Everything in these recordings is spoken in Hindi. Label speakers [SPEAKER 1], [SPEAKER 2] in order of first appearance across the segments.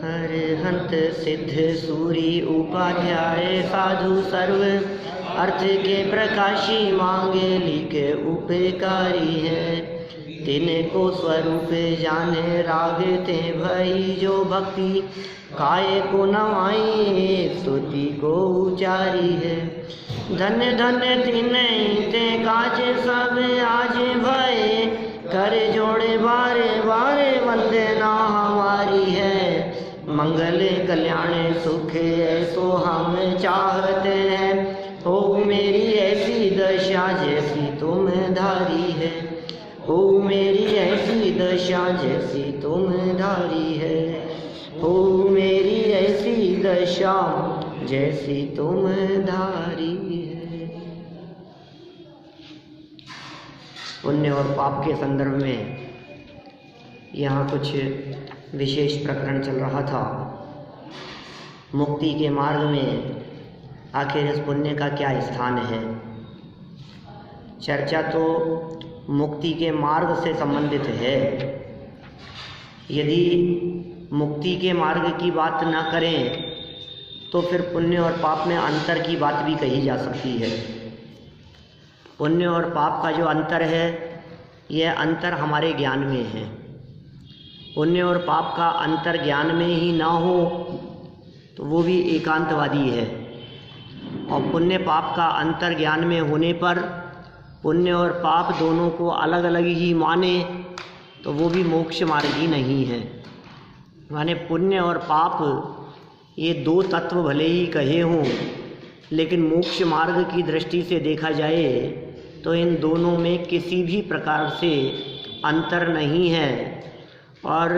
[SPEAKER 1] अरहंत सिद्ध सूरी उपाध्याय साधु सर्व अर्थ के प्रकाशी मांगे लिखे उपकारी है। तिनको स्वरूप जाने रागते भई जो भक्ति काय को नवाई स्तुति को उचारी है। धन्य धन्य तिन्हीं ते काज सब आज भय कर जोड़े बारे बारे वंदना हमारी है। मंगल कल्याण सुख ऐसो हम चाहते हैं, हो मेरी ऐसी दशा जैसी तुम धारी है। हो मेरी ऐसी दशा जैसी तुम धारी है। हो मेरी ऐसी दशा जैसी तुम धारी है। पुण्य और पाप के संदर्भ में यहाँ कुछ विशेष प्रकरण चल रहा था। मुक्ति के मार्ग में आखिर इस पुण्य का क्या स्थान है। चर्चा तो मुक्ति के मार्ग से संबंधित है। यदि मुक्ति के मार्ग की बात न करें तो फिर पुण्य और पाप में अंतर की बात भी कही जा सकती है। पुण्य और पाप का जो अंतर है, यह अंतर हमारे ज्ञान में है। पुण्य और पाप का अंतर ज्ञान में ही ना हो तो वो भी एकांतवादी है, और पुण्य पाप का अंतर ज्ञान में होने पर पुण्य और पाप दोनों को अलग अलग ही माने तो वो भी मोक्ष मार्ग ही नहीं है। माने पुण्य और पाप ये दो तत्व भले ही कहे हों, लेकिन मोक्ष मार्ग की दृष्टि से देखा जाए तो इन दोनों में किसी भी प्रकार से अंतर नहीं है। और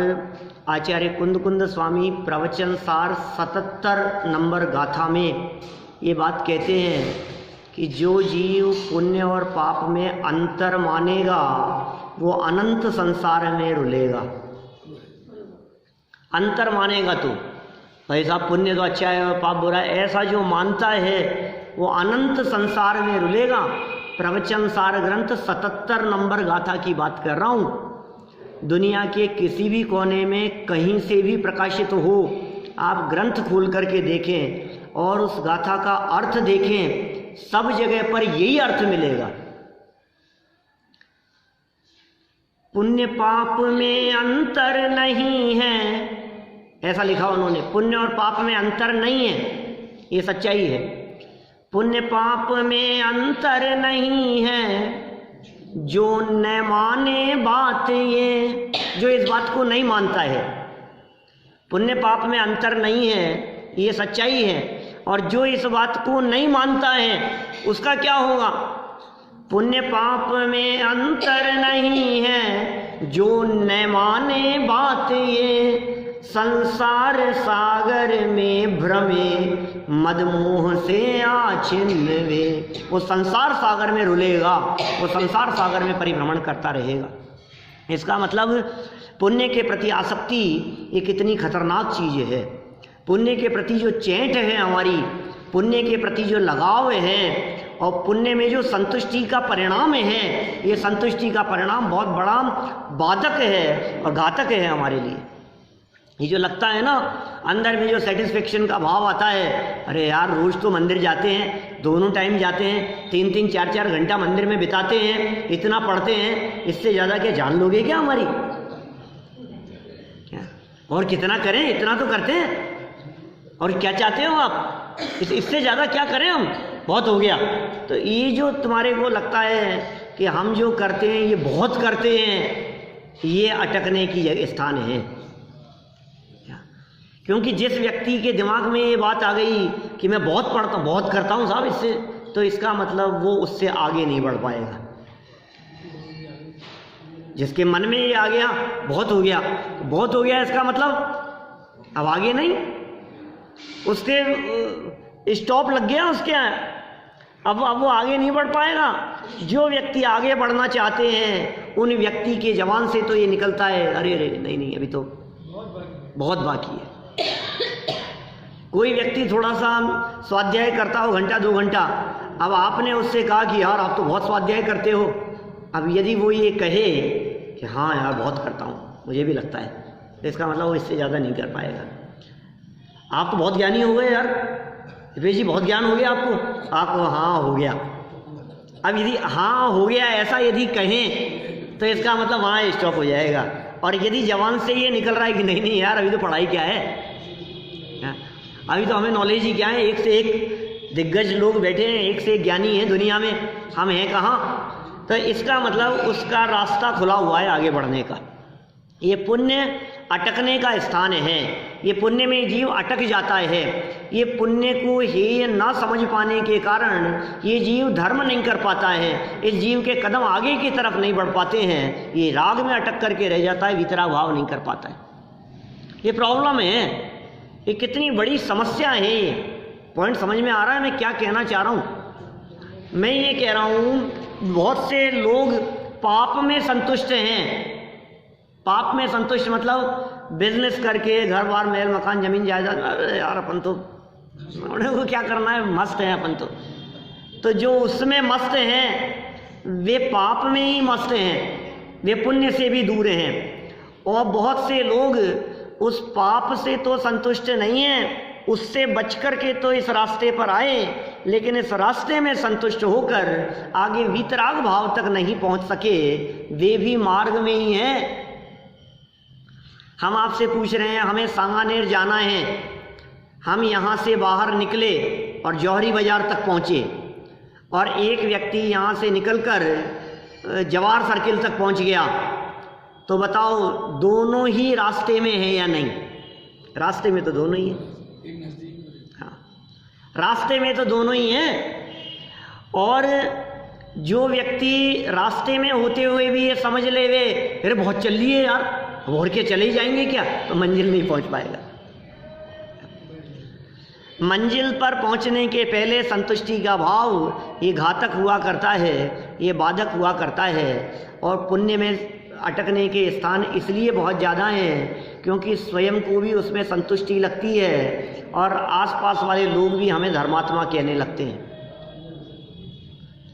[SPEAKER 1] आचार्य कुंद स्वामी प्रवचन सार 77 नंबर गाथा में ये बात कहते हैं कि जो जीव पुण्य और पाप में अंतर मानेगा वो अनंत संसार में रुलेगा। अंतर मानेगा तो भाई साहब पुण्य तो अच्छा है और पाप बुरा है, ऐसा जो मानता है वो अनंत संसार में रुलेगा। प्रवचन सार ग्रंथ 77 नंबर गाथा की बात कर रहा हूँ। दुनिया के किसी भी कोने में कहीं से भी प्रकाशित हो, आप ग्रंथ खोल करके देखें और उस गाथा का अर्थ देखें, सब जगह पर यही अर्थ मिलेगा। पुण्य पाप में अंतर नहीं है, ऐसा लिखा उन्होंने। पुण्य और पाप में अंतर नहीं है, ये सच्चाई है। पुण्य पाप में अंतर नहीं है, जो न माने बात ये, जो इस बात को नहीं मानता है। पुण्य पाप में अंतर नहीं है, ये सच्चाई है। और जो इस बात को नहीं मानता है उसका क्या होगा? पुण्य पाप में अंतर नहीं है, जो न माने बात ये, संसार सागर में भ्रमे मदमोह से आछिन्न वे। वो संसार सागर में रुलेगा, वो संसार सागर में परिभ्रमण करता रहेगा। इसका मतलब पुण्य के प्रति आसक्ति ये कितनी खतरनाक चीज़ है। पुण्य के प्रति जो चैंट है हमारी, पुण्य के प्रति जो लगाव है और पुण्य में जो संतुष्टि का परिणाम है, ये संतुष्टि का परिणाम बहुत बड़ा बाधक है और घातक है हमारे लिए। ये जो लगता है ना अंदर में जो सेटिस्फेक्शन का भाव आता है, अरे यार रोज़ तो मंदिर जाते हैं, दोनों टाइम जाते हैं, 3-3 4-4 घंटा मंदिर में बिताते हैं, इतना पढ़ते हैं, इससे ज़्यादा क्या जान लोगे क्या हमारी? क्या और कितना करें, इतना तो करते हैं, और क्या चाहते हो आप? इससे ज़्यादा क्या करें हम, बहुत हो गया। तो ये जो तुम्हारे को लगता है कि हम जो करते हैं ये बहुत करते हैं, ये अटकने की स्थान है। क्योंकि जिस व्यक्ति के दिमाग में ये बात आ गई कि मैं बहुत पढ़ता हूँ, बहुत करता हूँ साहब इससे, तो इसका मतलब वो उससे आगे नहीं बढ़ पाएगा। जिसके मन में ये आ गया बहुत हो गया, बहुत हो गया, इसका मतलब अब आगे नहीं, उसके स्टॉप लग गया उसके, अब वो आगे नहीं बढ़ पाएगा। जो व्यक्ति आगे बढ़ना चाहते हैं उन व्यक्ति के जवान से तो ये निकलता है, अरे अरे नहीं अभी तो बहुत बाकी है। कोई व्यक्ति थोड़ा सा स्वाध्याय करता हो घंटा 2 घंटा, अब आपने उससे कहा कि यार आप तो बहुत स्वाध्याय करते हो, अब यदि वो ये कहे कि हाँ यार बहुत करता हूँ, मुझे भी लगता है, तो इसका मतलब वो इससे ज़्यादा नहीं कर पाएगा। आप तो बहुत ज्ञानी हो गए यार, दिपेश जी बहुत ज्ञान हो गया आपको। आपको हाँ हो गया। अब यदि हाँ हो गया ऐसा यदि कहें तो इसका मतलब वहाँ स्टॉप हो जाएगा। और यदि जवान से ये निकल रहा है कि नहीं नहीं यार अभी तो पढ़ाई क्या है, अभी तो हमें नॉलेज ही क्या है, एक से एक दिग्गज लोग बैठे हैं, एक से एक ज्ञानी हैं दुनिया में, हम हैं कहाँ। तो इसका मतलब उसका रास्ता खुला हुआ है आगे बढ़ने का। ये पुण्य अटकने का स्थान है, ये पुण्य में जीव अटक जाता है। ये पुण्य को हेय ना समझ पाने के कारण ये जीव धर्म नहीं कर पाता है, इस जीव के कदम आगे की तरफ नहीं बढ़ पाते हैं, ये राग में अटक करके रह जाता है, वितराग भाव नहीं कर पाता है। ये प्रॉब्लम है, ये कितनी बड़ी समस्या है। ये पॉइंट समझ में आ रहा है मैं क्या कहना चाह रहा हूँ? मैं ये कह रहा हूँ बहुत से लोग पाप में संतुष्ट हैं। पाप में संतुष्ट मतलब बिजनेस करके घर बार महल मकान जमीन जायदाद, अरे यार अपन तो उन्हें को क्या करना है, मस्त है अपन तो जो उसमें मस्त हैं वे पाप में ही मस्त हैं, वे पुण्य से भी दूर हैं। और बहुत से लोग उस पाप से तो संतुष्ट नहीं हैं, उससे बच कर के तो इस रास्ते पर आए, लेकिन इस रास्ते में संतुष्ट होकर आगे वीतराग भाव तक नहीं पहुंच सके, वे भी मार्ग में ही हैं। हम आपसे पूछ रहे हैं हमें सांगानेर जाना है, हम यहाँ से बाहर निकले और जौहरी बाजार तक पहुँचे, और एक व्यक्ति यहाँ से निकलकर जवार सर्किल तक पहुँच गया, तो बताओ दोनों ही रास्ते में है या नहीं? रास्ते में तो दोनों ही है। हाँ, रास्ते में तो दोनों ही हैं। और जो व्यक्ति रास्ते में होते हुए भी ये समझ ले वे अरे बहुत चल लिए यार, और के चले ही जाएंगे क्या, तो मंजिल नहीं पहुंच पाएगा। मंजिल पर पहुंचने के पहले संतुष्टि का भाव ये घातक हुआ करता है, ये बाधक हुआ करता है। और पुण्य में अटकने के स्थान इसलिए बहुत ज़्यादा हैं क्योंकि स्वयं को भी उसमें संतुष्टि लगती है और आसपास वाले लोग भी हमें धर्मात्मा कहने लगते हैं।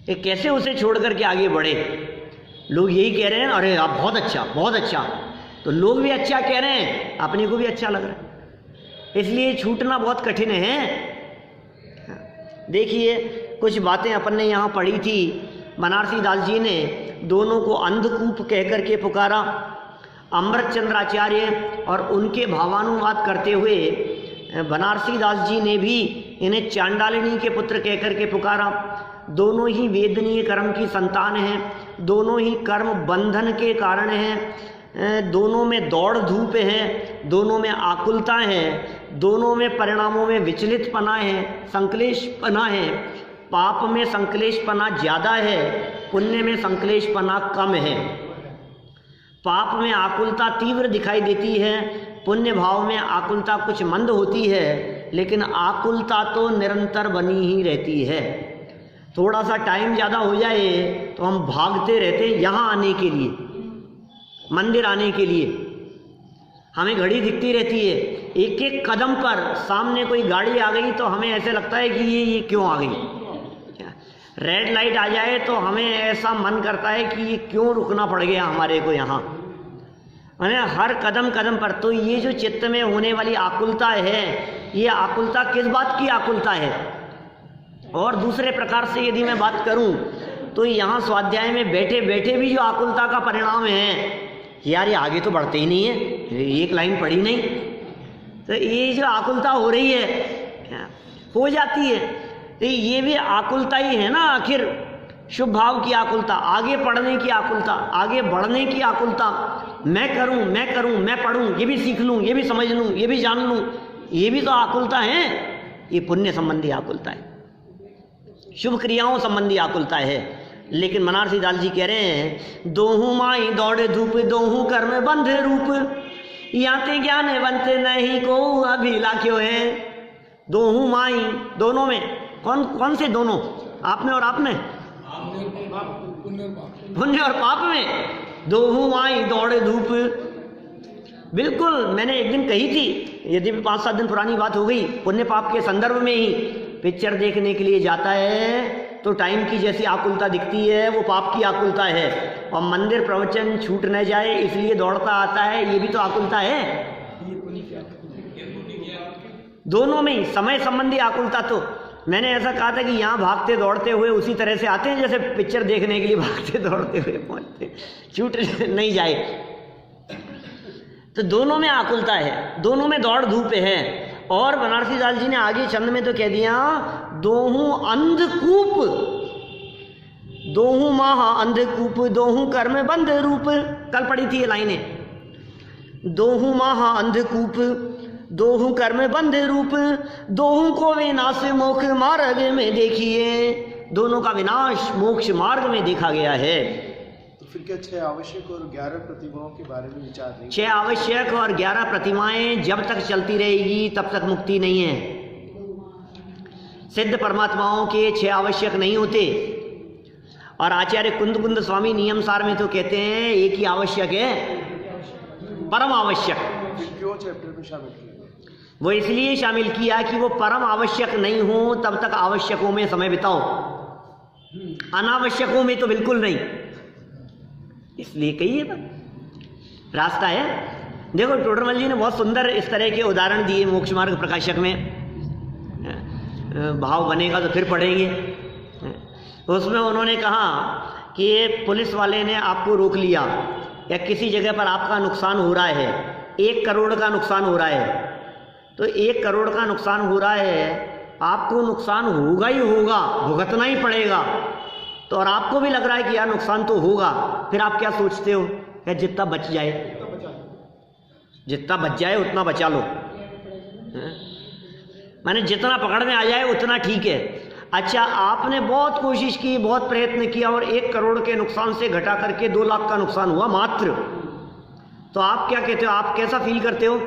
[SPEAKER 1] ये कैसे उसे छोड़ करके आगे बढ़े? लोग यही कह रहे हैं अरे आप बहुत अच्छा बहुत अच्छा, तो लोग भी अच्छा कह रहे हैं, अपने को भी अच्छा लग रहा है, इसलिए छूटना बहुत कठिन है। देखिए कुछ बातें अपन ने यहाँ पढ़ी थी, बनारसी दास जी ने दोनों को अंधकूप कह करके पुकारा। अमृतचंद्र आचार्य और उनके भावानुवाद करते हुए बनारसी दास जी ने भी इन्हें चांडालिनी के पुत्र कह करके पुकारा। दोनों ही वेदनीय कर्म की संतान हैं, दोनों ही कर्म बंधन के कारण हैं, दोनों में दौड़ धूप है, दोनों में आकुलता है, दोनों में परिणामों में विचलितपना है, संक्लेशपना है। पाप में संक्लेशपना ज़्यादा है, पुण्य में संक्लेशपना कम है। पाप में आकुलता तीव्र दिखाई देती है, पुण्य भाव में आकुलता कुछ मंद होती है, लेकिन आकुलता तो निरंतर बनी ही रहती है। थोड़ा सा टाइम ज़्यादा हो जाए तो हम भागते रहते हैं यहाँ आने के लिए, मंदिर आने के लिए। हमें घड़ी दिखती रहती है, एक एक कदम पर सामने कोई गाड़ी आ गई तो हमें ऐसे लगता है कि ये क्यों आ गई। रेड लाइट आ जाए तो हमें ऐसा मन करता है कि ये क्यों रुकना पड़ गया हमारे को यहाँ। मैंने हर कदम कदम पर तो ये जो चित्त में होने वाली आकुलता है, ये आकुलता किस बात की आकुलता है? और दूसरे प्रकार से यदि मैं बात करूं तो यहाँ स्वाध्याय में बैठे बैठे भी जो आकुलता का परिणाम है, यार ये आगे तो बढ़ते ही नहीं है, एक लाइन पढ़ी नहीं, तो ये जो आकुलता हो रही है हो जाती है, तो ये भी आकुलता ही है ना आखिर। शुभ भाव की आकुलता, आगे पढ़ने की आकुलता, आगे बढ़ने की आकुलता, मैं करूं मैं पढ़ूं, ये भी सीख लूं, ये भी समझ लूं, ये भी जान लूं, ये भी तो आकुलता है। ये पुण्य संबंधी आकुलता है, शुभ क्रियाओं संबंधी आकुलता है। लेकिन बनारसी दास जी कह रहे हैं दोहू माई दौड़े धूप, दोहू कर्म बंध रूप, याते ज्ञान बंत नहीं को अभिला क्यों है। दोहू माई, दोनों में कौन कौन से दोनों? आपने और आपने, पुण्य और पाप में दोहू माई दौड़े धूप। बिल्कुल, मैंने एक दिन कही थी, यदि 5-7 दिन पुरानी बात हो गई, पुण्य पाप के संदर्भ में ही। पिक्चर देखने के लिए जाता है तो टाइम की जैसी आकुलता दिखती है, वो पाप की आकुलता है। और मंदिर प्रवचन छूट न जाए इसलिए दौड़ता आता है, ये भी तो आकुलता है। दोनों में ही समय संबंधी आकुलता। तो मैंने ऐसा कहा था कि यहाँ भागते दौड़ते हुए उसी तरह से आते हैं जैसे पिक्चर देखने के लिए भागते दौड़ते हुए पहुँचते, छूट नहीं जाए। तो दोनों में आकुलता है, दोनों में दौड़ धूप है। और बनारसी दास जी ने आगे छंद में तो कह दिया, दोहूं अंधकूप, दोहूं माह अंधकूप, दोहूं कर्म बंध रूप। कल पढ़ी थी ये लाइनें। दोहूं माह अंधकूप, दोहूं कर्म बंध रूप, दोहूं को विनाश मोक्ष मार्ग में देखिए। दोनों का विनाश मोक्ष मार्ग में देखा गया है।
[SPEAKER 2] तो फिर क्या 6 आवश्यक और 11 प्रतिमाओं के बारे में विचार नहीं?
[SPEAKER 1] 6 आवश्यक और 11 प्रतिमाएं जब तक चलती रहेगी तब तक मुक्ति नहीं है। सिद्ध परमात्माओं के 6 आवश्यक नहीं होते। और आचार्य कुंद स्वामी नियम सार में तो कहते हैं एक ही आवश्यक है, परम आवश्यक।
[SPEAKER 2] क्यों चैप्टर में शामिल किया?
[SPEAKER 1] वो इसलिए शामिल किया कि वो परम आवश्यक नहीं हो तब तक आवश्यकों में समय बिताओ, अनावश्यकों में तो बिल्कुल नहीं। इसलिए कहिए बात, रास्ता है। देखो टोडरमल जी ने बहुत सुंदर इस तरह के उदाहरण दिए मोक्ष मार्ग प्रकाशक में। भाव बनेगा तो फिर पढ़ेंगे। उसमें उन्होंने कहा कि ये पुलिस वाले ने आपको रोक लिया या किसी जगह पर आपका नुकसान हो रहा है, 1 करोड़ का नुकसान हो रहा है। तो 1 करोड़ का नुकसान हो रहा है, आपको नुकसान होगा ही होगा, भुगतना ही पड़ेगा। तो और आपको भी लग रहा है कि यार नुकसान तो होगा, फिर आप क्या सोचते हो? यार जितना बच जाए, जितना बच जाए उतना बचा लो। माने जितना पकड़ में आ जाए उतना ठीक है। अच्छा, आपने बहुत कोशिश की, बहुत प्रयत्न किया और 1 करोड़ के नुकसान से घटा करके 2 लाख का नुकसान हुआ मात्र। तो आप क्या कहते हो? आप कैसा फील करते हो?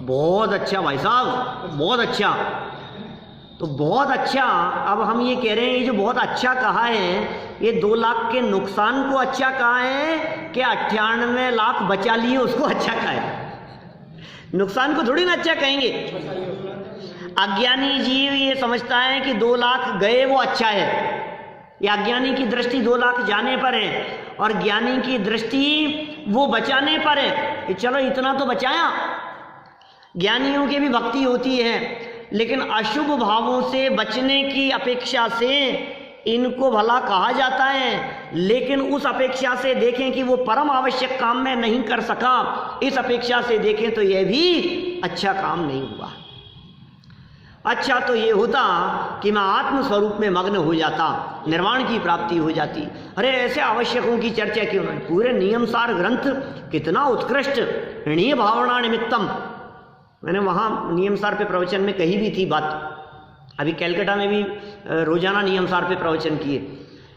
[SPEAKER 1] बहुत अच्छा भाई साहब, बहुत अच्छा। तो बहुत अच्छा। अब हम ये कह रहे हैं, ये जो बहुत अच्छा कहा है, ये 2 लाख के नुकसान को अच्छा कहा है कि 98 लाख बचा लिए उसको अच्छा कहा है? नुकसान को थोड़ी ना अच्छा कहेंगे। अज्ञानी जीव ये समझता है कि 2 लाख गए वो अच्छा है। ये अज्ञानी की दृष्टि 2 लाख जाने पर है और ज्ञानी की दृष्टि वो बचाने पर है कि चलो इतना तो बचाया। ज्ञानियों की भी भक्ति होती है, लेकिन अशुभ भावों से बचने की अपेक्षा से इनको भला कहा जाता है, लेकिन उस अपेक्षा से देखें कि वो परम आवश्यक काम में नहीं कर सका, इस अपेक्षा से देखें तो यह भी अच्छा काम नहीं हुआ। अच्छा तो ये होता कि मैं आत्म स्वरूप में मग्न हो जाता, निर्वाण की प्राप्ति हो जाती। अरे ऐसे आवश्यकों की चर्चा क्यों नहीं? पूरे नियमसार ग्रंथ कितना उत्कृष्ट, ऋणीय भावना निमित्तम। मैंने वहाँ नियमसार पे प्रवचन में कही भी थी बात। अभी कैलकाटा में भी रोजाना नियमसार पे प्रवचन किए।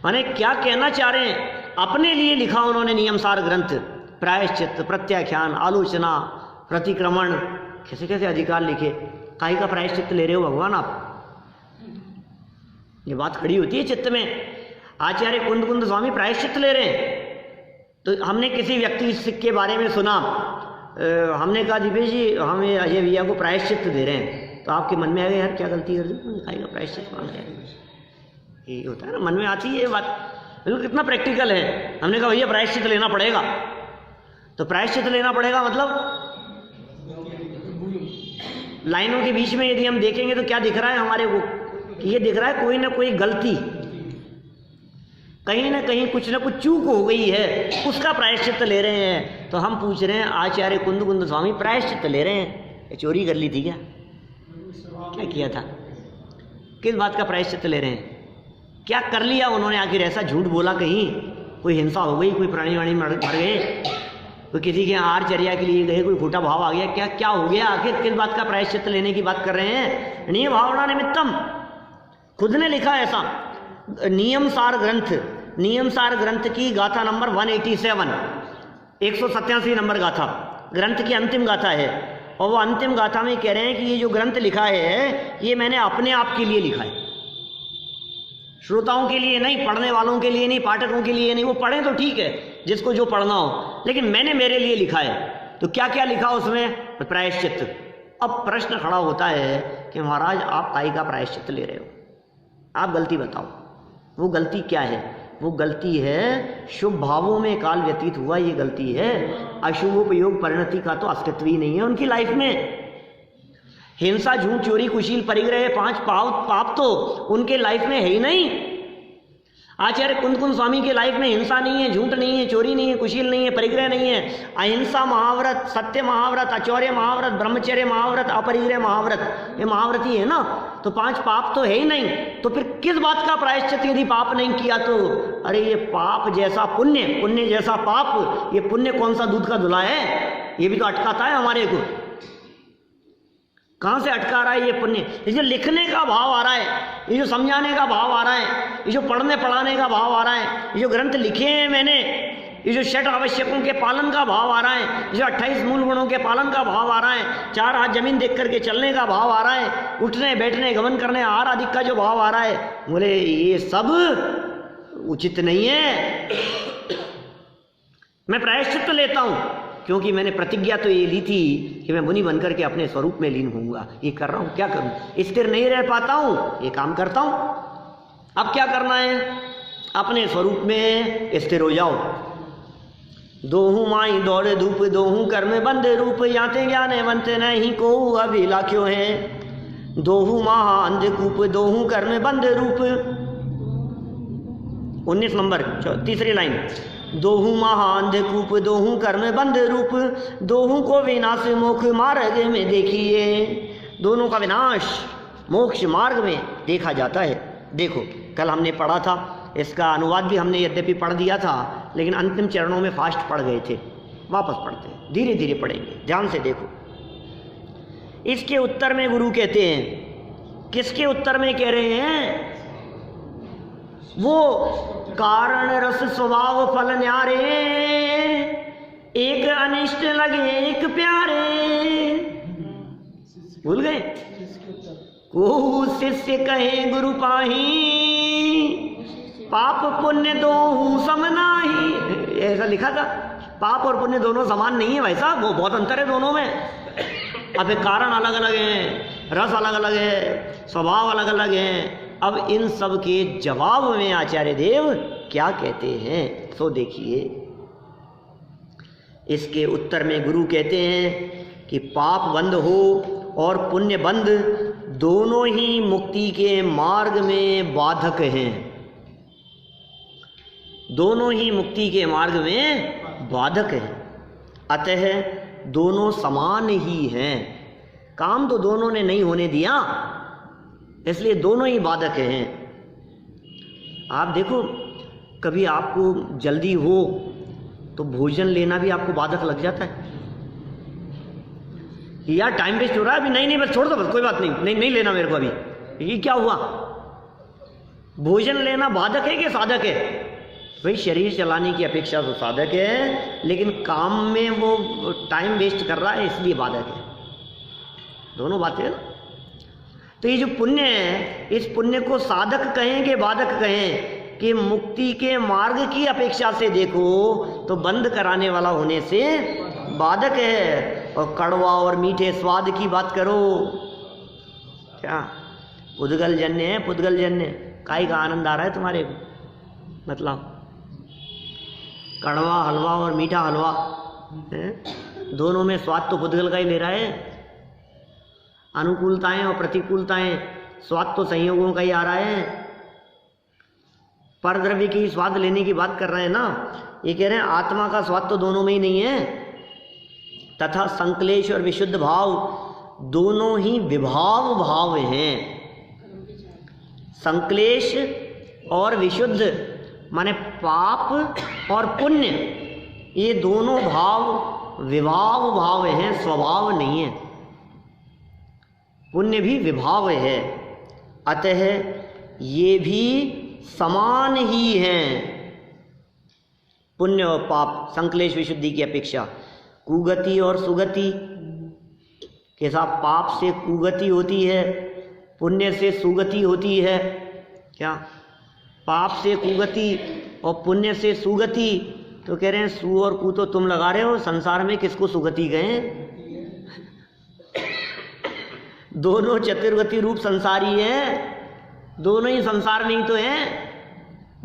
[SPEAKER 1] माने क्या कहना चाह रहे हैं? अपने लिए लिखा उन्होंने नियमसार ग्रंथ, प्रायश्चित, प्रत्याख्यान, आलोचना, प्रतिक्रमण, कैसे कैसे अधिकार लिखे। काहे का प्रायश्चित ले रहे हो भगवान आप? ये बात खड़ी होती है चित्त में। आचार्य कुंद स्वामी प्रायश्चित ले रहे हैं। तो हमने किसी व्यक्ति के बारे में सुना, हमने कहा दिपेश जी हमें अजय भैया को प्रायश्चित दे रहे हैं। तो आपके मन में आ गया यार क्या गलती कर दी, काहे का प्रायश्चित मांग रहे हैं? ये होता है ना, मन में आती है ये बात। बिल्कुल कितना प्रैक्टिकल है। हमने कहा भैया प्रायश्चित लेना पड़ेगा। तो प्रायश्चित लेना पड़ेगा मतलब लाइनों के बीच में यदि हम देखेंगे तो क्या दिख रहा है हमारे को? कि ये दिख रहा है कोई ना कोई गलती, कहीं ना कहीं कुछ ना कुछ चूक हो गई है, उसका प्रायश्चित ले रहे हैं। तो हम पूछ रहे हैं आचार्य कुंद स्वामी प्रायश्चित ले रहे हैं, चोरी कर ली थी क्या? क्या किया था? किस बात का प्रायश्चित ले रहे हैं? क्या कर लिया उन्होंने? आखिर ऐसा झूठ बोला, कहीं कोई हिंसा हो गई, कोई प्राणी वाणी मर गए, तो किसी के आहारचर्या के लिए गए, कोई खोटा भाव आ गया, क्या क्या हो गया? आखिर किस बात का प्रायश्चित लेने की बात कर रहे हैं? ऋणीय भावना निमित्तम। खुद ने लिखा ऐसा नियमसार ग्रंथ। नियमसार ग्रंथ की गाथा नंबर 187, 187 नंबर गाथा, ग्रंथ की अंतिम गाथा है। और वो अंतिम गाथा में कह रहे हैं कि ये जो ग्रंथ लिखा है ये मैंने अपने आप के लिए लिखा है, श्रोताओं के लिए नहीं, पढ़ने वालों के लिए नहीं, पाठकों के लिए नहीं। वो पढ़ें तो ठीक है, जिसको जो पढ़ना हो, लेकिन मैंने मेरे लिए लिखा है। तो क्या क्या लिखा उसमें? प्रायश्चित। अब प्रश्न खड़ा होता है कि महाराज आप काहे का प्रायश्चित ले रहे हो? आप गलती बताओ, वो गलती क्या है? वो गलती है शुभ भावों में काल व्यतीत हुआ, ये गलती है। अशुभोपयोग परिणति का तो अस्तित्व ही नहीं है उनकी लाइफ में। हिंसा, झूठ, चोरी, कुशील, परिग्रह, 5 पाप तो उनके लाइफ में है ही नहीं। आचार्य कुंद स्वामी के लाइफ में हिंसा नहीं है, झूठ नहीं है, चोरी नहीं है, कुशील नहीं है, परिग्रह नहीं है, अहिंसा महाव्रत, सत्य महाव्रत, अचौर्य महाव्रत, ब्रह्मचर्य महाव्रत, अपरिग्रह महाव्रत, ये महाव्रत ही है ना। तो 5 पाप तो है ही नहीं, तो फिर किस बात का प्रायश्चित यदि पाप नहीं किया तो? अरे ये पाप जैसा पुण्य, पुण्य जैसा पाप, ये पुण्य कौन सा दूध का धुला है? ये भी तो अटकाता है हमारे को। कहाँ से अटका रहा है ये पुण्य? ये जो लिखने का भाव आ रहा है, ये जो समझाने का भाव आ रहा है, ये जो पढ़ने पढ़ाने का भाव आ रहा है, ये जो ग्रंथ लिखे हैं मैंने, ये जो 6 आवश्यकों के पालन का भाव आ रहा है, ये जो 28 मूल गुणों के पालन का भाव आ रहा है, 4 हाथ जमीन देख करके चलने का भाव आ रहा है, उठने बैठने गमन करने आहार आदि का जो भाव आ रहा है, बोले ये सब उचित नहीं है। मैं प्रायश्चित लेता हूँ क्योंकि मैंने प्रतिज्ञा तो ये ली थी कि मैं मुनि बनकर के अपने स्वरूप में लीन होऊंगा। ये कर रहा हूँ, क्या करूँ? स्थिर नहीं रह पाता हूँ, ये काम करता हूँ। अब क्या करना है? अपने स्वरूप में स्थिर हो जाओ। दोहू माई दौड़े धूप, दोहू कर्म बंद रूप, याते ज्ञाने बनते नहीं को अभिला क्यों है। दोहू महा अंधकूप, दोहू कर्म बंद रूप। 19 नंबर 3री लाइन। दोहू महाअंधकूप, दोहू कर्म बंद रूप, दोहू को विनाश मोक्ष मार्ग में देखिए। दोनों का विनाश मोक्ष मार्ग में देखा जाता है। देखो कल हमने पढ़ा था, इसका अनुवाद भी हमने यद्यपि पढ़ दिया था, लेकिन अंतिम चरणों में फास्ट पढ़ गए थे। वापस पढ़ते हैं, धीरे धीरे पढ़ेंगे, ध्यान से देखो। इसके उत्तर में गुरु कहते हैं, किसके उत्तर में कह रहे हैं? वो कारण रस स्वभाव फल न्यारे, एक अनिष्ट लगे एक प्यारे। भूल गए? को शिष्य कहे गुरु पाही, पाप पुण्य दोहू समनाही। ऐसा लिखा था। पाप और पुण्य दोनों समान नहीं है भाई साहब, वो बहुत अंतर है दोनों में। अब कारण अलग अलग हैं, रस अलग अलग है, स्वभाव अलग अलग है। अब इन सब के जवाब में आचार्य देव क्या कहते हैं तो देखिए। इसके उत्तर में गुरु कहते हैं कि पाप बंद हो और पुण्य बंद दोनों ही मुक्ति के मार्ग में बाधक हैं। दोनों ही मुक्ति के मार्ग में बाधक हैं, अतः दोनों समान ही हैं। काम तो दोनों ने नहीं होने दिया, इसलिए दोनों ही बाधक हैं। आप देखो, कभी आपको जल्दी हो तो भोजन लेना भी आपको बाधक लग जाता है। यार टाइम वेस्ट हो रहा है अभी, नहीं बस छोड़ दो, बस कोई बात नहीं, नहीं लेना मेरे को अभी। ये क्या हुआ? भोजन लेना बाधक है कि साधक है? भाई शरीर चलाने की अपेक्षा तो साधक है, लेकिन काम में वो टाइम वेस्ट कर रहा है इसलिए बाधक है। दोनों बातें है ना। तो ये जो पुण्य है, इस पुण्य को साधक कहें कि बाधक कहें? कि मुक्ति के मार्ग की अपेक्षा से देखो तो बंद कराने वाला होने से बाधक है। और कड़वा और मीठे स्वाद की बात करो, क्या पुद्गल जन्य है? पुद्गल जन्य काय का आनंद आ रहा है तुम्हारे को? मतलब कड़वा हलवा और मीठा हलवा है, दोनों में स्वाद तो पुद्गल का ही ले रहा है। अनुकूलताएं और प्रतिकूलताएं, स्वाद तो संयोगों का ही आ रहा है। परद्रव्य की स्वाद लेने की बात कर रहे हैं ना। ये कह रहे हैं आत्मा का स्वाद तो दोनों में ही नहीं है। तथा संक्लेश और विशुद्ध भाव दोनों ही विभाव भाव हैं। संक्लेश और विशुद्ध माने पाप और पुण्य, ये दोनों भाव विभाव भाव हैं, स्वभाव नहीं है। पुण्य भी विभाव है, अतः ये भी समान ही हैं। पुण्य और पाप संक्लेश विशुद्धि की अपेक्षा। कुगति और सुगति के साथ पाप से कुगति होती है, पुण्य से सुगति होती है। क्या? पाप से कुगति और पुण्य से सुगति। तो कह रहे हैं सु और कु तो तुम लगा रहे हो, संसार में किसको सुगति गए? दोनों चतुर्गति रूप संसारी है, दोनों ही संसार में ही तो है।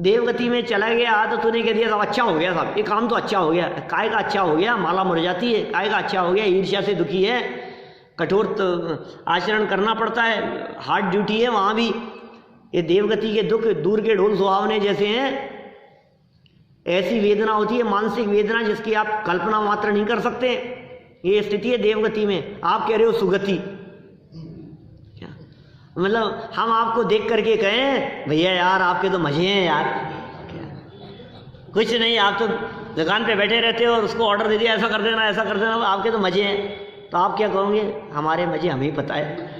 [SPEAKER 1] देवगति में चला गया तो तूने कह दिया सब अच्छा हो गया, साहब ये काम तो अच्छा हो गया। काय का अच्छा हो गया? माला मुरझाती है। काय का अच्छा हो गया? ईर्ष्या से दुखी है। कठोर आचरण करना पड़ता है, हार्ड ड्यूटी है वहाँ भी। ये देवगति के दुख दूर के ढोल सुहावने जैसे हैं। ऐसी वेदना होती है, मानसिक वेदना, जिसकी आप कल्पना मात्र नहीं कर सकते। ये स्थिति है देवगति में। आप कह रहे हो सुगति, क्या मतलब हम आपको देख करके कहें भैया यार आपके तो मजे हैं यार, कुछ नहीं, आप तो दुकान पे बैठे रहते हो और उसको ऑर्डर दे दिया ऐसा कर देना ऐसा कर देना, आपके तो मजे हैं। तो आप क्या कहोगे? हमारे मजे हमें ही पता है,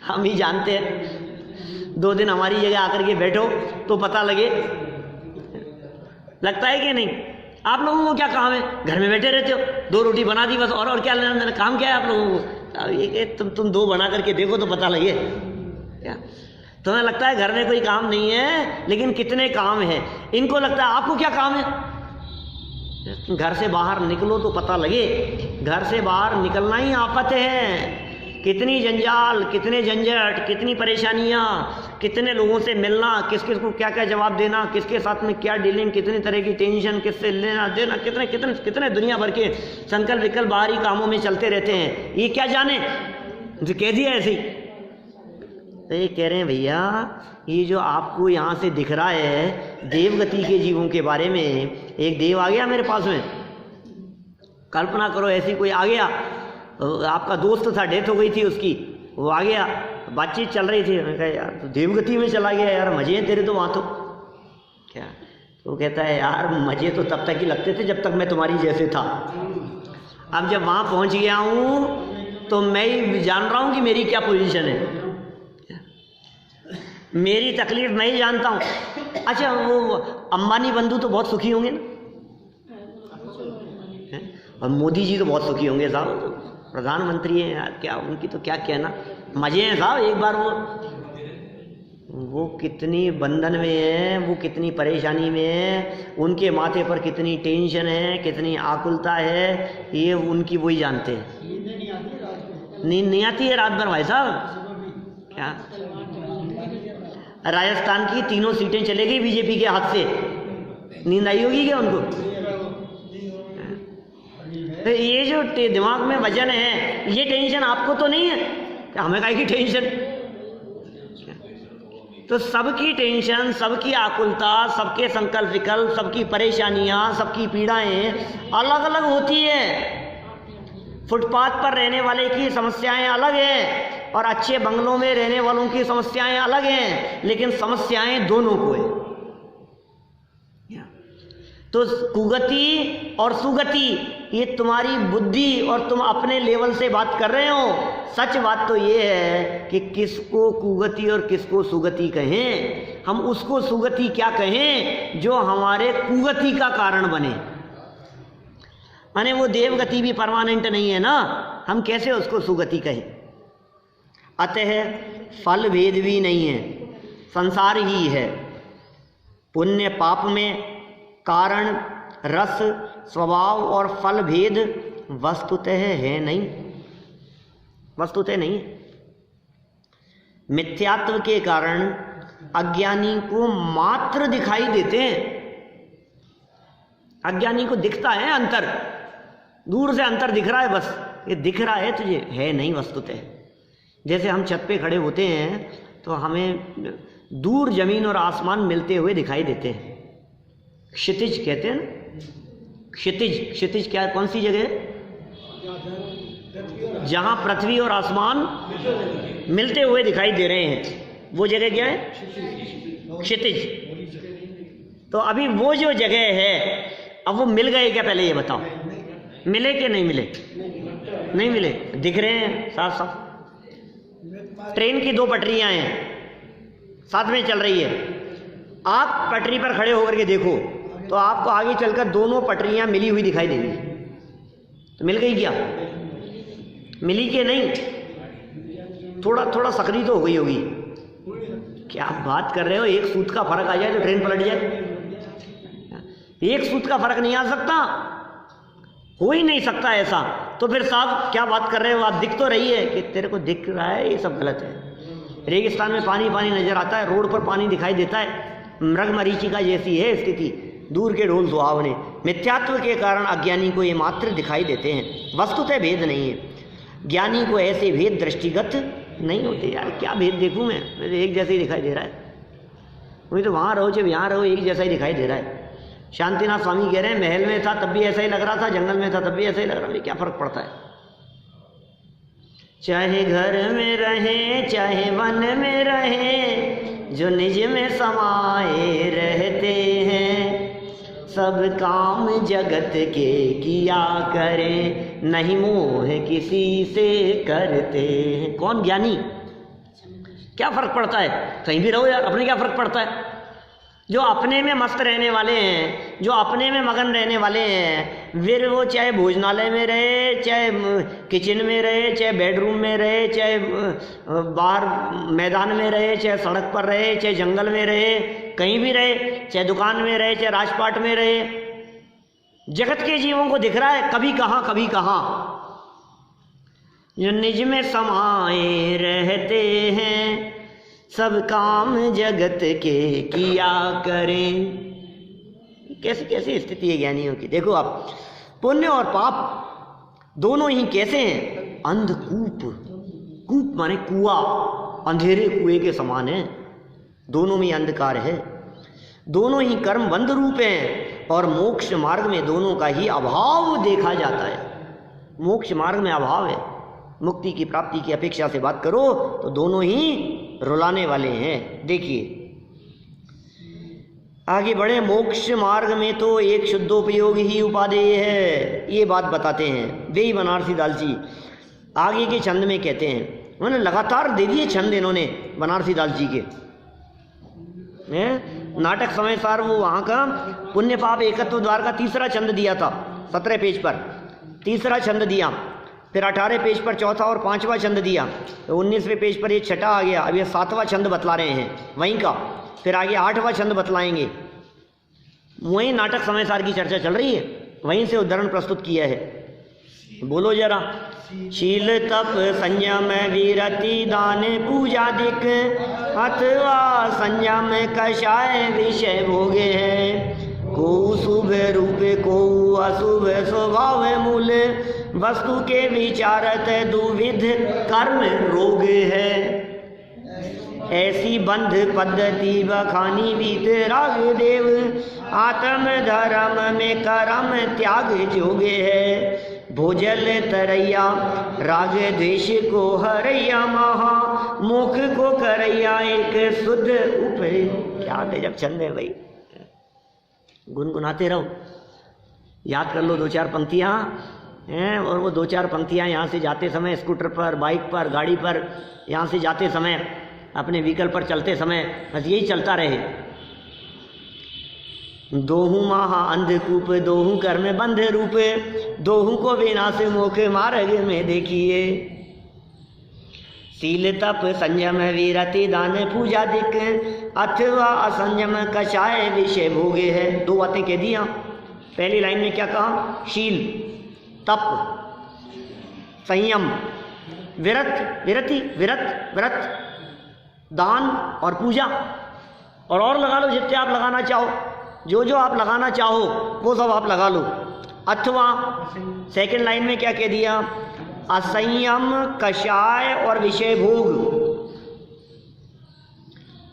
[SPEAKER 1] हम ही जानते हैं। 2 दिन हमारी जगह आकर के बैठो तो पता लगे, लगता है कि नहीं? आप लोगों को क्या काम है? घर में बैठे रहते हो, 2 रोटी बना दी बस, और क्या लेना देना? काम क्या है आप लोगों को? ये तुम 2 बना करके देखो तो पता लगे। क्या तुम्हें लगता है घर में कोई काम नहीं है, लेकिन कितने काम हैं। इनको लगता है आपको क्या काम है? घर से बाहर निकलो तो पता लगे। घर से बाहर निकलना ही आफत है। कितनी जंजाल, कितने झंझट, कितनी परेशानियाँ, कितने लोगों से मिलना, किस किस को क्या क्या जवाब देना, किसके साथ में क्या डीलिंग, कितनी तरह की टेंशन, किससे लेना देना, कितने कितने कितने दुनिया भर के संकल्प विकल्प बाहरी कामों में चलते रहते हैं। ये क्या जाने, जो कह दिया ऐसे ही। तो ये कह रहे हैं भैया ये जो आपको यहाँ से दिख रहा है देवगति के जीवों के बारे में, एक देव आ गया मेरे पास में, कल्पना करो ऐसी कोई आ गया, आपका दोस्त था, डेथ हो गई थी उसकी, वो आ गया, बातचीत चल रही थी, मैंने कहा यार तो देवगति में चला गया यार, मजे हैं तेरे तो वहाँ तो। क्या? तो कहता है यार मजे तो तब तक ही लगते थे जब तक मैं तुम्हारी जैसे था, अब जब वहाँ पहुँच गया हूँ तो मैं ही जान रहा हूँ कि मेरी क्या पोजीशन है, मेरी तकलीफ मैं ही जानता हूँ। अच्छा वो अंबानी बंधु तो बहुत सुखी होंगे ना, और मोदी जी तो बहुत सुखी होंगे साहब, प्रधानमंत्री हैं यार, क्या उनकी तो क्या कहना, मजे हैं साहब। एक बार वो कितनी बंधन में है, वो कितनी परेशानी में है, उनके माथे पर कितनी टेंशन है, कितनी आकुलता है, ये उनकी वही जानते हैं। नींद नहीं आती है रात भर भाई साहब। क्या राजस्थान की 3 सीटें चले गई बीजेपी के हाथ से, नींद आई होगी क्या उनको? तो ये जो दिमाग में वजन है, ये टेंशन आपको तो नहीं है, हमें काहे की टेंशन? तो सबकी टेंशन, सबकी आकुलता, सबके संकल्प विकल्प, सबकी परेशानियां, सबकी पीड़ाएं अलग अलग होती है। फुटपाथ पर रहने वाले की समस्याएं अलग हैं और अच्छे बंगलों में रहने वालों की समस्याएं अलग हैं, लेकिन समस्याएं दोनों को है। तो कुगति और सुगति ये तुम्हारी बुद्धि और तुम अपने लेवल से बात कर रहे हो। सच बात तो ये है कि किसको कुगति और किसको सुगति कहें। हम उसको सुगति क्या कहें जो हमारे कुगति का कारण बने। माने वो देवगति भी परमानेंट नहीं है ना, हम कैसे उसको सुगति कहें। अतः फल भेद भी नहीं है, संसार ही है। पुण्य पाप में कारण, रस, स्वभाव और फल भेद वस्तुतः है नहीं, वस्तुतः नहीं। मिथ्यात्व के कारण अज्ञानी को मात्र दिखाई देते हैं। अज्ञानी को दिखता है अंतर, दूर से अंतर दिख रहा है, बस ये दिख रहा है तुझे, है नहीं वस्तुतः। जैसे हम छत पे खड़े होते हैं तो हमें दूर जमीन और आसमान मिलते हुए दिखाई देते हैं। क्षितिज कहते हैं ना, क्षितिज। क्षितिज क्या, कौन सी जगह है? जहां पृथ्वी और आसमान मिलते हुए दिखाई दे रहे हैं, वो जगह क्या है? क्षितिज। तो अभी वो जो जगह है, अब वो मिल गए क्या पहले ये बताओ? मिले कि नहीं मिले? नहीं मिले, दिख रहे हैं साफ साफ। ट्रेन की 2 पटरियां हैं, साथ में चल रही है। आप पटरी पर खड़े होकर के देखो तो आपको आगे चलकर दोनों पटरियां मिली हुई दिखाई देंगी। तो मिल गई क्या? मिली कि नहीं? थोड़ा थोड़ा सकरी तो हो गई होगी। क्या आप बात कर रहे हो? एक सूत का फर्क आ जाए तो ट्रेन पलट जाए? एक सूत का फर्क नहीं आ सकता, हो ही नहीं सकता ऐसा। तो फिर साहब क्या बात कर रहे हो आप? दिख तो रही है कि तेरे को दिख रहा है, ये सब गलत है। रेगिस्तान में पानी पानी नजर आता है, रोड पर पानी दिखाई देता है, मृग मरीचिका जैसी है स्थिति, दूर के ढोल सुहावने। मिथ्यात्व के कारण अज्ञानी को ये मात्र दिखाई देते हैं, वस्तुतः भेद नहीं है। ज्ञानी को ऐसे भेद दृष्टिगत नहीं होते। यार क्या भेद देखूं मैं तो एक जैसे ही दिखाई दे रहा है। वही तो वहाँ रहो चाहे यहाँ रहो एक जैसा ही दिखाई दे रहा है। शांतिनाथ स्वामी कह रहे हैं महल में था तब भी ऐसा ही लग रहा था, जंगल में था तब भी ऐसा ही लग रहा है, क्या फ़र्क पड़ता है। चाहे घर में रहे चाहे वन में रहे, जो निज में समाये रहते हैं, सब काम जगत के किया करें, नहीं मोह किसी से करते हैं। कौन? ज्ञानी। क्या फ़र्क पड़ता है, कहीं भी रहो यार, अपने क्या फ़र्क पड़ता है। जो अपने में मस्त रहने वाले हैं, जो अपने में मगन रहने वाले हैं, फिर वो चाहे भोजनालय में रहे, चाहे किचन में रहे, चाहे बेडरूम में रहे, चाहे बाहर मैदान में रहे, चाहे सड़क पर रहे, चाहे जंगल में रहे, कहीं भी रहे, चाहे दुकान में रहे, चाहे राजपाट में रहे, जगत के जीवों को दिख रहा है कभी कहाँ कभी कहाँ। जो निज में समाये रहते हैं, सब काम जगत के किया करें। कैसी कैसी स्थिति है ज्ञानियों की। देखो आप, पुण्य और पाप दोनों ही कैसे हैं? अंधकूप। कूप माने कुआ, अंधेरे कुएं के समान है। दोनों में अंधकार है, दोनों ही कर्म बंध रूप हैं, और मोक्ष मार्ग में दोनों का ही अभाव देखा जाता है। मोक्ष मार्ग में अभाव है। मुक्ति की प्राप्ति की अपेक्षा से बात करो तो दोनों ही रुलाने वाले हैं। देखिए आगे बढ़े। मोक्ष मार्ग में तो एक शुद्धोपयोग ही उपादेय है, ये बात बताते हैं वे ही बनारसी दास जी। आगे के छंद में कहते हैं, उन्होंने लगातार दे दिए छंद इन्होंने बनारसी दास जी के नाटक समय सार। वो वहाँ का पुण्य पाप एकत्व द्वार का तीसरा छंद दिया था, 17 पेज पर तीसरा छंद दिया, फिर 18 पेज पर चौथा और 5वां छंद दिया, तो 19वें पेज पर ये छठा आ गया। अब ये 7वां छंद बतला रहे हैं वहीं का, फिर आगे 8वां छंद बतलाएंगे। वहीं नाटक समय सार की चर्चा चल रही है, वहीं से उदाहरण प्रस्तुत किया है। बोलो जरा। शील तप संयम वीरति दान पूजादिक, अथवा संयम कषाय विषय भोगे है। को शुभ रूप को अशुभ स्वभाव मूल, वस्तु के विचारत दुविध कर्म रोग है। ऐसी बंध पद्धति बखानी वीत राग देव, आत्म धर्म में कर्म त्याग जोगे है। भोजल तरैया राग द्वेष को हरैया, महा मुख को करैया एक शुद्ध उपे। क्या गजब छंद है भाई, गुनगुनाते रहो, याद कर लो 2-4 पंक्तियाँ हैं। और वो 2-4 पंक्तियाँ यहाँ से जाते समय, स्कूटर पर, बाइक पर, गाड़ी पर, यहाँ से जाते समय, अपने व्हीकल पर चलते समय, बस यही चलता रहे। दोहू महा अंधकूप, दोहू कर्म बंध रूप, दोहू को विनाश मोख मार्ग में देखिए। शील तप संयम वीरति दान पूजा दिक, अथवा असंयम कषाय विषय भोगे है। 2 बातें कह दिया। पहली लाइन में क्या कहा? शील, तप, संयम, विरति, व्रत, दान और पूजा। और लगा लो जितने आप लगाना चाहो, जो आप लगाना चाहो वो सब आप लगा लो। अथवा सेकंड लाइन में क्या कह दिया? असंयम, कषाय और विषय भोग।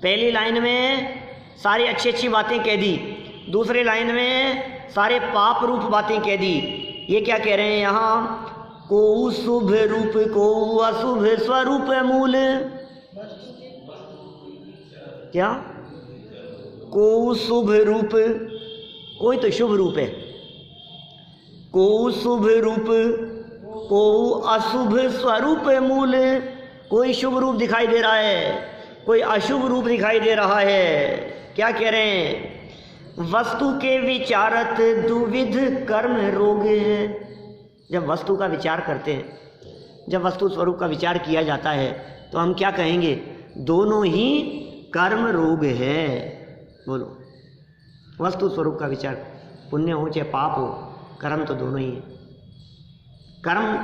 [SPEAKER 1] पहली लाइन में सारी अच्छी अच्छी बातें कह दी, दूसरी लाइन में सारे पाप रूप बातें कह दी। ये क्या कह रहे हैं यहाँ? को शुभ रूप को अशुभ स्वरूप मूल। क्या? को शुभ रूप, कोई तो शुभ रूप है, को शुभ रूप को अशुभ स्वरूप मूल। कोई शुभ रूप दिखाई दे रहा है, कोई अशुभ रूप दिखाई दे रहा है। क्या कह रहे हैं? वस्तु के विचारत दुविध कर्म रोग है। जब वस्तु का विचार करते हैं, जब वस्तु स्वरूप का विचार किया जाता है, तो हम क्या कहेंगे? दोनों ही कर्म रोग है। बोलो, वस्तु स्वरूप का विचार, पुण्य हो चाहे पाप हो, कर्म तो दोनों ही है।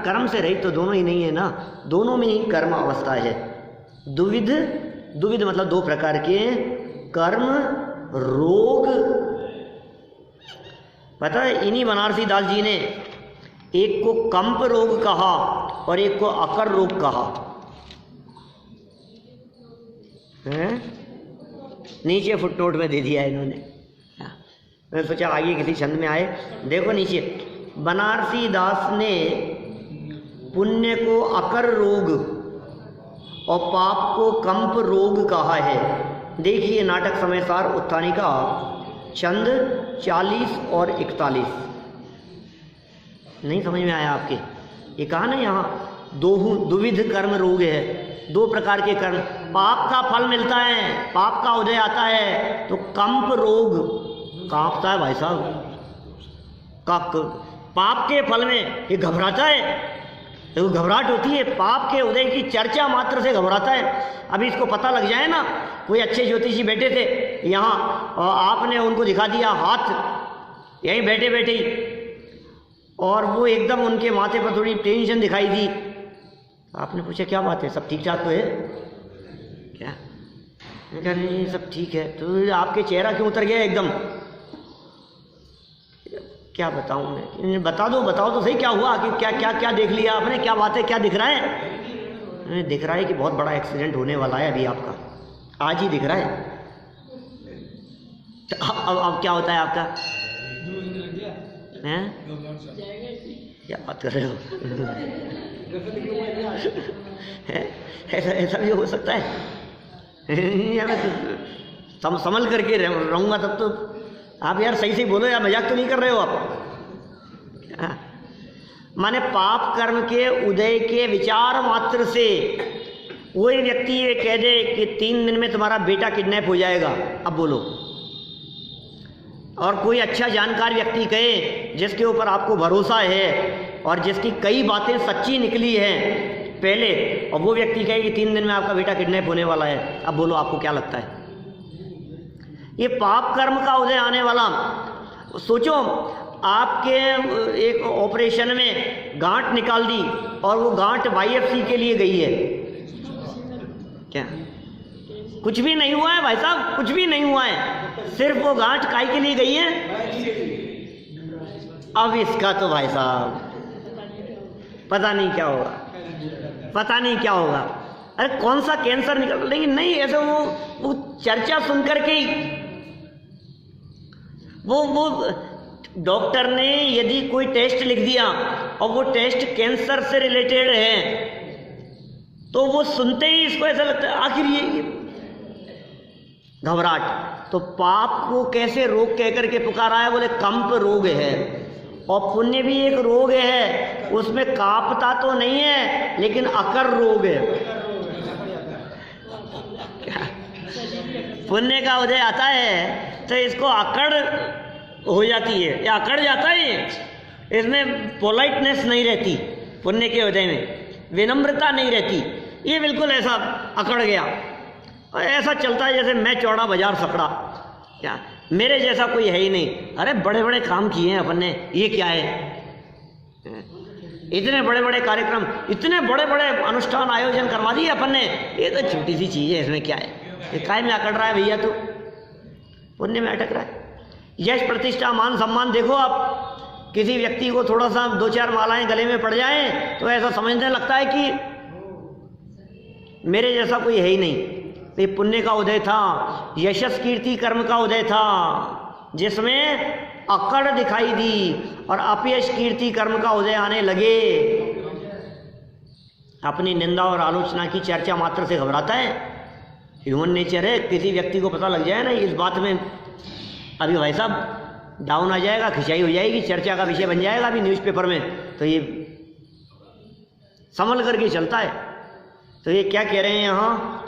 [SPEAKER 1] कर्म से रहित तो दोनों ही नहीं है ना, दोनों में ही कर्म अवस्था है। दुविध मतलब 2 प्रकार के कर्म रोग। पता है, इन्हीं बनारसी दास जी ने एक को कंप रोग कहा और एक को अकर रोग कहा है, नीचे फुटनोट में दे दिया इन्होंने। मैं सोचा आगे किसी छंद में आए। देखो नीचे, बनारसी दास ने पुण्य को अकर रोग और पाप को कंप रोग कहा है। देखिए नाटक समय सार उत्थानिका छंद 40 और 41। नहीं समझ में आया आपके? ये कहा ना यहाँ दुविध कर्म रोग है, 2 प्रकार के कर्म। पाप का फल मिलता है, पाप का उदय आता है तो कंप रोग, कांपता है भाई साहब, पाप के फल में ये घबराता है, तो घबराहट होती है, पाप के उदय की चर्चा मात्र से घबराता है। अभी इसको पता लग जाए ना, कोई अच्छे ज्योतिषी बैठे थे यहाँ और आपने उनको दिखा दिया हाथ यहीं बैठे बैठे ही, और वो एकदम उनके माथे पर थोड़ी टेंशन दिखाई दी। आपने पूछा क्या बात है, सब ठीक ठाक तो है क्या? मैं कहा नहीं सब ठीक है। तो आपके चेहरा क्यों उतर गया एकदम? क्या बताऊं मैं? बताओ तो सही क्या हुआ, कि क्या क्या क्या देख लिया आपने, क्या बात है, क्या दिख रहा है? दिख रहा है कि बहुत बड़ा एक्सीडेंट होने वाला है अभी आपका, आज ही दिख रहा है। तो अब क्या होता है आपका? हैं? क्या बात कर रहे हो? ऐसा भी हो सकता है? संभल करके रहूँगा तब तो। आप यार सही से बोलो यार, मजाक तो नहीं कर रहे हो आप? माने पाप कर्म के उदय के विचार मात्र से कोई व्यक्ति ये कह दे कि 3 दिन में तुम्हारा बेटा किडनैप हो जाएगा, अब बोलो। और कोई अच्छा जानकार व्यक्ति कहे जिसके ऊपर आपको भरोसा है और जिसकी कई बातें सच्ची निकली हैं पहले, और वो व्यक्ति कहे कि 3 दिन में आपका बेटा किडनैप होने वाला है, अब बोलो आपको क्या लगता है? ये पाप कर्म का उदय आने वाला। सोचो आपके एक ऑपरेशन में गांठ निकाल दी और वो गांठ बायोप्सी के लिए गई है, क्या कुछ भी नहीं हुआ है भाई साहब? कुछ भी नहीं हुआ है, सिर्फ वो गांठ काहे के लिए गई है? अब इसका तो भाई साहब पता नहीं क्या होगा, पता नहीं क्या होगा। अरे कौन सा कैंसर निकल, लेकिन नहीं ऐसे वो चर्चा सुन करके ही वो डॉक्टर ने यदि कोई टेस्ट लिख दिया और वो टेस्ट कैंसर से रिलेटेड है तो वो सुनते ही इसको ऐसा लगता है आखिर ये घबराहट। तो पाप को कैसे रोग कह करके पुकारा है? बोले कंप रोग है। और पुण्य भी एक रोग है, उसमें कांपता तो नहीं है लेकिन अकर रोग है। पुण्य का उदय आता है तो इसको अकड़ हो जाती है या अकड़ जाता है, इसमें पोलाइटनेस नहीं रहती, पुण्य के उदय में विनम्रता नहीं रहती, ये बिल्कुल ऐसा अकड़ गया और ऐसा चलता है जैसे मैं चौड़ा बाजार सकड़ा, क्या मेरे जैसा कोई है ही नहीं। अरे बड़े बड़े काम किए हैं अपन ने, ये क्या है? इतने बड़े बड़े कार्यक्रम, इतने बड़े बड़े अनुष्ठान आयोजन करवा दिए अपन ने, ये तो छोटी सी चीज़ है, इसमें क्या है? ये काय में अकड़ रहा है भैया? तो पुण्य में अटक रहा है। यश प्रतिष्ठा मान सम्मान, देखो आप किसी व्यक्ति को थोड़ा सा 2-4 मालाएं गले में पड़ जाएं तो ऐसा समझने लगता है कि मेरे जैसा कोई है ही नहीं। ये पुण्य का उदय था, यशस कीर्ति कर्म का उदय था, जिसमें अकड़ दिखाई दी और अपयश कीर्ति कर्म का उदय आने लगे। अपनी निंदा और आलोचना की चर्चा मात्र से घबराता है, ह्यूमन नेचर है। किसी व्यक्ति को पता लग जाए ना इस बात में, अभी भाई साहब डाउन आ जाएगा, खिंचाई हो जाएगी, चर्चा का विषय बन जाएगा अभी न्यूज़पेपर में, तो ये संभल करके चलता है। तो ये क्या कह रहे हैं यहाँ?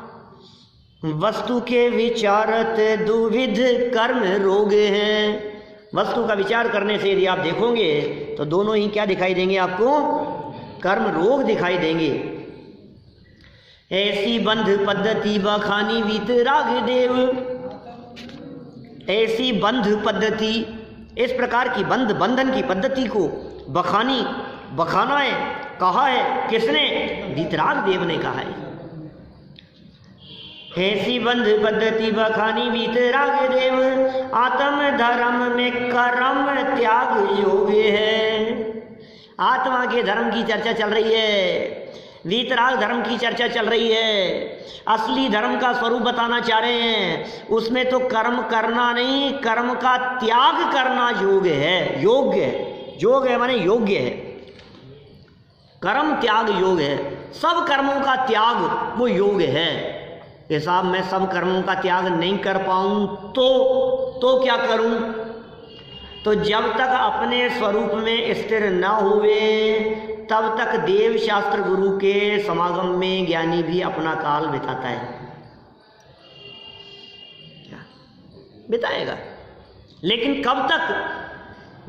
[SPEAKER 1] वस्तु के विचारत दुविध कर्म रोग हैं। वस्तु का विचार करने से यदि आप देखोगे तो दोनों ही क्या दिखाई देंगे आपको? कर्म रोग दिखाई देंगे। ऐसी बंध पद्धति बखानी वीतराग देव। ऐसी बंध पद्धति, इस प्रकार की बंधन की पद्धति को बखाना है, कहा है किसने? वीतराग देव ने कहा है। ऐसी बंध पद्धति बखानी वीतराग देव, आत्म धर्म में कर्म त्याग योग है। आत्मा के धर्म की चर्चा चल रही है, वीतराग धर्म की चर्चा चल रही है, असली धर्म का स्वरूप बताना चाह रहे हैं। उसमें तो कर्म करना नहीं, कर्म का त्याग करना योग है, योग्य है। योग है माने योग्य है, कर्म त्याग योग है। सब कर्मों का त्याग वो योग है। कि साहब मैं सब कर्मों का त्याग नहीं कर पाऊं तो क्या करूं? तो जब तक अपने स्वरूप में स्थिर न हुए तब तक देव शास्त्र गुरु के समागम में ज्ञानी भी अपना काल बिताता है, बिताएगा। लेकिन कब तक?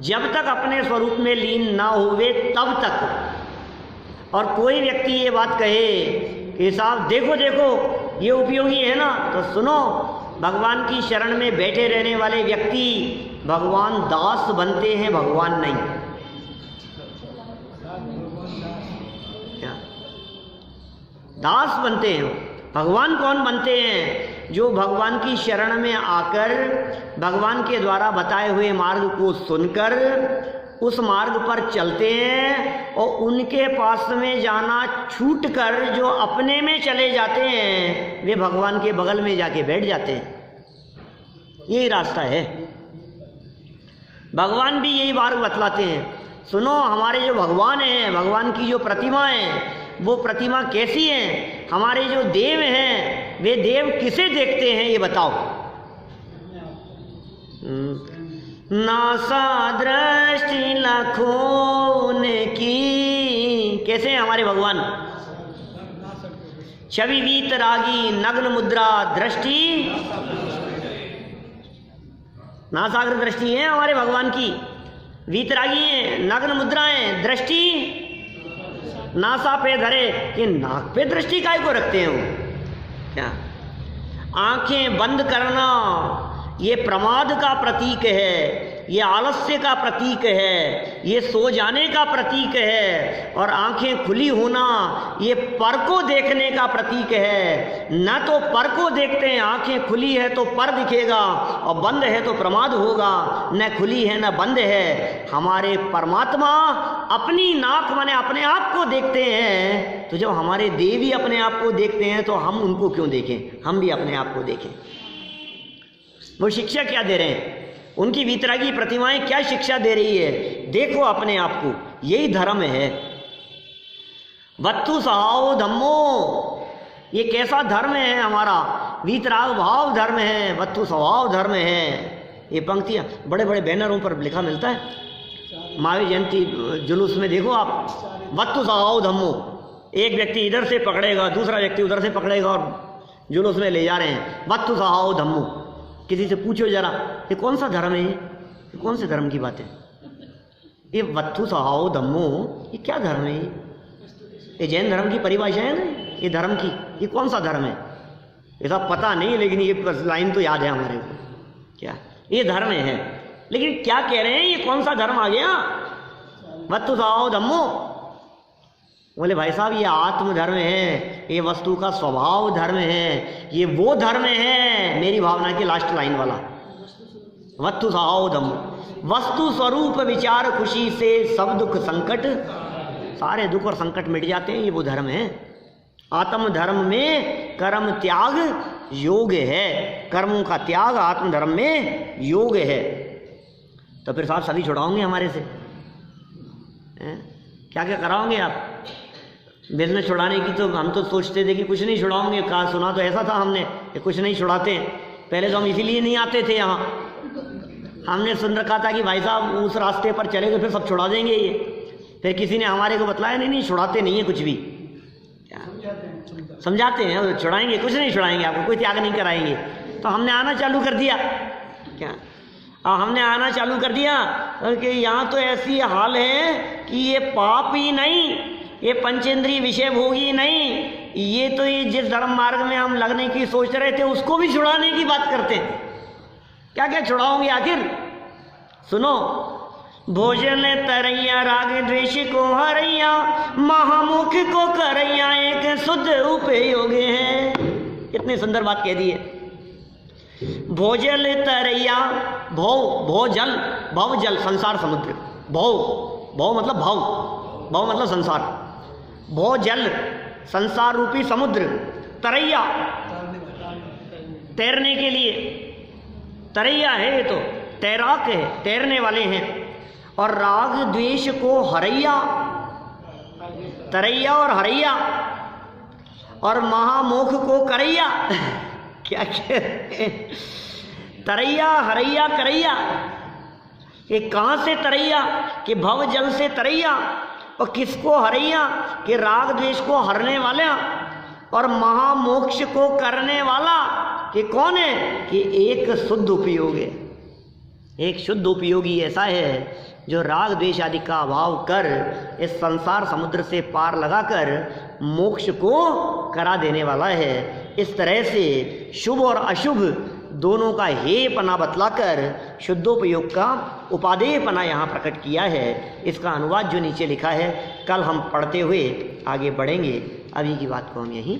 [SPEAKER 1] जब तक अपने स्वरूप में लीन ना हुए तब तक। और कोई व्यक्ति ये बात कहे कि साहब देखो देखो ये उपयोगी है ना, तो सुनो, भगवान की शरण में बैठे रहने वाले व्यक्ति भगवान दास बनते हैं, भगवान नहीं। क्या दास बनते हैं? भगवान कौन बनते हैं? जो भगवान की शरण में आकर भगवान के द्वारा बताए हुए मार्ग को सुनकर उस मार्ग पर चलते हैं और उनके पास में जाना छूट कर जो अपने में चले जाते हैं वे भगवान के बगल में जाके बैठ जाते हैं। यही रास्ता है। भगवान भी यही मार्ग बतलाते हैं। सुनो, हमारे जो भगवान हैं, भगवान की जो प्रतिमा है, वो प्रतिमा कैसी है? हमारे जो देव हैं वे देव किसे देखते हैं ये बताओ। नासा दृष्टि लाखों ने की। कैसे हैं हमारे भगवान? छवि वीतरागी नग्न मुद्रा दृष्टि, नासाग्र दृष्टि है हमारे भगवान की। वीतरागी है, नग्न मुद्राएं, दृष्टि नासा पे धरे। ये नाक पे दृष्टि काय को रखते हैं वो? क्या आंखें बंद करना ये प्रमाद का प्रतीक है, ये आलस्य का प्रतीक है, ये सो जाने का प्रतीक है। और आंखें खुली होना ये पर को देखने का प्रतीक है। न तो पर को देखते हैं, आंखें खुली है तो पर दिखेगा और बंद है तो प्रमाद होगा। न खुली है न बंद है। हमारे परमात्मा अपनी नाक माने अपने आप को देखते हैं। तो जब हमारे देवी अपने आप को देखते हैं तो हम उनको क्यों देखें? हम भी अपने आप को देखें। वो शिक्षा क्या दे रहे हैं? उनकी वीतरागी प्रतिमाएं क्या शिक्षा दे रही है? देखो अपने आप को, यही धर्म है। वत्तु स्वभाव धम्मो, ये कैसा धर्म है हमारा? वीतराग भाव धर्म है, वत्तु स्वभाव धर्म है। ये पंक्तियां बड़े बड़े बैनरों पर लिखा मिलता है। महावीर जयंती जुलूस में देखो आप, वत्तु स्वभाव धम्मो। एक व्यक्ति इधर से पकड़ेगा, दूसरा व्यक्ति उधर से पकड़ेगा और जुलूस में ले जा रहे हैं। वत्तु स्वभाव धम्मो। किसी से पूछो जरा, ये कौन सा धर्म है? ये कौन से धर्म की बात है? ये वत्तु स्वभाव धम्मो, ये क्या धर्म है? ये जैन धर्म की परिभाषा है ना ये धर्म की। ये कौन सा धर्म है? ये सब पता नहीं, लेकिन ये लाइन तो याद है हमारे को। क्या ये धर्म है? लेकिन क्या कह रहे हैं? ये कौन सा धर्म आ गया? वत्तु स्वभाव धम्मो। बोले भाई साहब, ये आत्म धर्म है, ये वस्तु का स्वभाव धर्म है, ये वो धर्म है मेरी भावना की लास्ट लाइन वाला। वस्तु स्वभाव धम्मो, वस्तु स्वरूप विचार खुशी से सब दुख संकट, सारे दुख और संकट मिट जाते हैं। ये वो धर्म है। आत्म धर्म में कर्म त्याग योग है। कर्मों का त्याग आत्म धर्म में योग है। तो फिर साहब सभी छुड़ाओगे हमारे से? क्या क्या कराओगे आप? बिजनेस छुड़ाने की तो हम तो सोचते थे कि कुछ नहीं छुड़ाओगे। कहा सुना तो ऐसा था हमने कि कुछ नहीं छुड़ाते। पहले तो हम इसीलिए नहीं आते थे यहाँ। हमने सुन रखा था कि भाई साहब उस रास्ते पर चले तो फिर सब छुड़ा देंगे ये। फिर किसी ने हमारे को बतलाया नहीं छुड़ाते नहीं है कुछ भी। समझाते हैं छुड़ाएंगे, कुछ नहीं छुड़ाएंगे आपको, कोई त्याग नहीं कराएंगे। तो हमने आना चालू कर दिया। क्या हमने आना चालू कर दिया कि यहाँ तो ऐसी हाल है कि ये पाप ही नहीं, ये पंचेंद्रीय विषय भोगी नहीं, ये तो ये जिस धर्म मार्ग में हम लगने की सोच रहे थे उसको भी छुड़ाने की बात करते हैं। क्या क्या छुड़ाओगे आखिर? सुनो, भोजन तरैया राग द्वेष को हरैया, महामुख को करैया एक शुद्ध उपयोग है। कितनी सुंदर बात कह दी है। भोजल तरैया, भव जल, भव जल संसार समुद्र, भव भव मतलब भाव, भाव मतलब संसार, भव जल, संसार रूपी समुद्र, तरैया तैरने के लिए, तरैया है ये तो, तैराक है, तैरने वाले हैं। और राग द्वेष को हरैया, तरैया और हरैया, और महामोख को करैया। क्या कहते हैं? तरैया हरैया करैया, ये कहाँ से तरैया कि भव जल से तरैया, और किसको हरैया कि राग द्वेष को हरने वाला, और महामोक्ष को करने वाला कि कौन है कि एक शुद्ध उपयोग है। एक शुद्ध उपयोगी ऐसा है जो राग द्वेष आदि का अभाव कर इस संसार समुद्र से पार लगाकर मोक्ष को करा देने वाला है। इस तरह से शुभ और अशुभ दोनों का हेयपना बतलाकर शुद्धोपयोग का उपादेयपना यहाँ प्रकट किया है। इसका अनुवाद जो नीचे लिखा है कल हम पढ़ते हुए आगे बढ़ेंगे। अभी की बात को हम यहीं